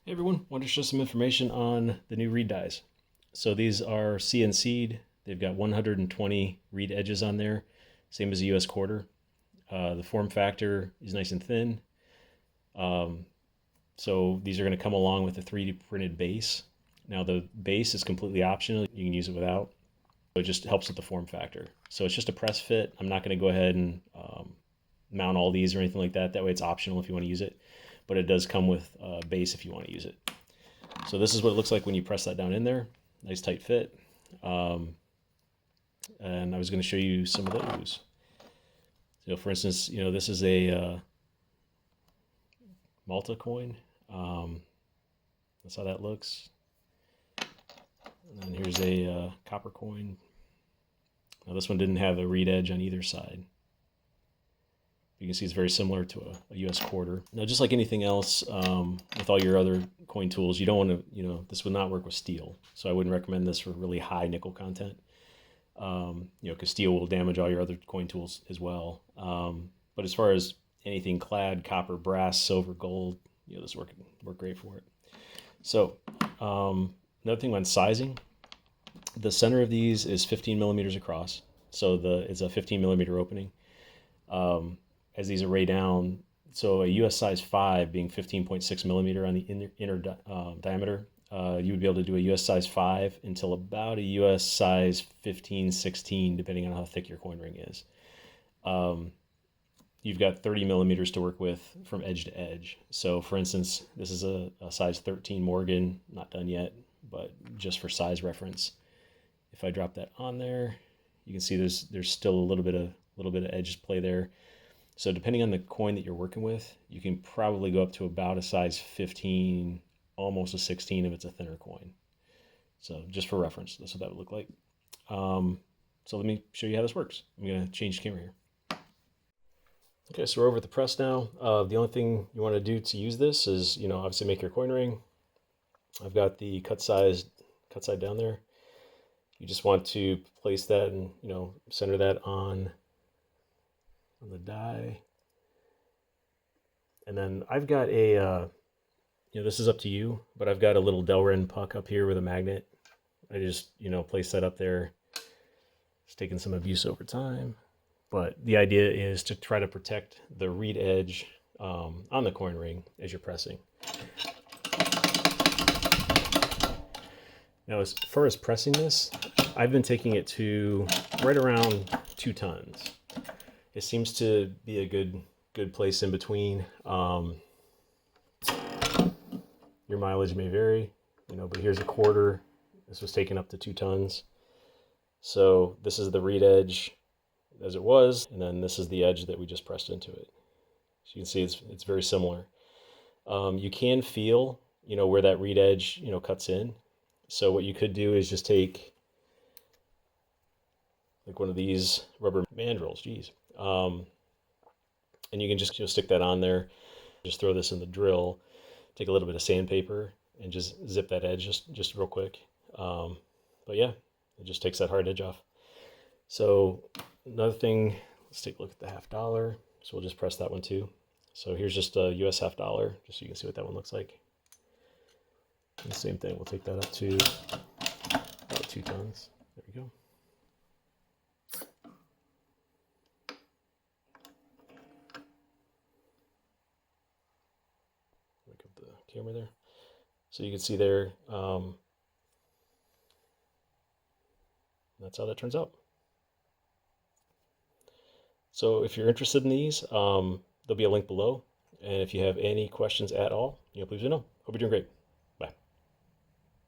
Hey everyone, wanted to show some information on the new reed dies. So these are CNC'd. They've got 120 reed edges on there, same as a US quarter. The form factor is nice and thin. So these are going to come along with a 3D printed base. Now the base is completely optional. You can use it without. It just helps with the form factor. So it's just a press fit. I'm not going to go ahead and mount all these or anything like that. That way it's optional if you want to use it. But it does come with a base if you want to use it. So this is what it looks like when you press that down in there. Nice tight fit. And I was going to show you some of those. So for instance, this is a Malta coin. That's how that looks. And then here's a copper coin. Now this one didn't have a reed edge on either side. You can see it's very similar to a US quarter. Now, just like anything else with all your other coin tools, you don't want to, this would not work with steel. So I wouldn't recommend this for really high nickel content, because steel will damage all your other coin tools as well. But as far as anything clad, copper, brass, silver, gold, this work great for it. So another thing on sizing, the center of these is 15 millimeters across. So it's a 15 millimeter opening. As these array down, so a US size 5 being 15.6 millimeter on the inner diameter, you would be able to do a US size 5 until about a US size 15, 16, depending on how thick your coin ring is. You've got 30 millimeters to work with from edge to edge. So for instance, this is a size 13 Morgan, not done yet, but just for size reference. If I drop that on there, you can see there's still a little bit of edge play there. So depending on the coin that you're working with, you can probably go up to about a size 15, almost a 16 if it's a thinner coin. So just for reference, that's what that would look like. So let me show you how this works. I'm going to change camera here. Okay, so we're over at the press now. The only thing you want to do to use this is, obviously make your coin ring. I've got the cut side down there. You just want to place that and, center that on the die. And then I've got a, this is up to you, but I've got a little Delrin puck up here with a magnet. I just, place that up there. It's taken some abuse over time, but the idea is to try to protect the reed edge on the coin ring as you're pressing. Now, as far as pressing this, I've been taking it to right around 2 tons. It seems to be a good place in between. Your mileage may vary, but here's a quarter. This was taken up to 2 tons. So this is the reed edge as it was, and then this is the edge that we just pressed into it. So you can see it's very similar. You can feel, where that reed edge, cuts in. So what you could do is just take like one of these rubber mandrels, and you can just stick that on there. Just throw this in the drill, take a little bit of sandpaper, and just zip that edge just real quick. But yeah, it just takes that hard edge off. So another thing, let's take a look at the $50. So we'll just press that one too. So here's just a US $50, just so you can see what that one looks like. And the same thing, we'll take that up to about 2 tons. There we go. Look at the camera there. So you can see there, that's how that turns out. So if you're interested in these, there'll be a link below. And if you have any questions at all, please let me know. Hope you're doing great.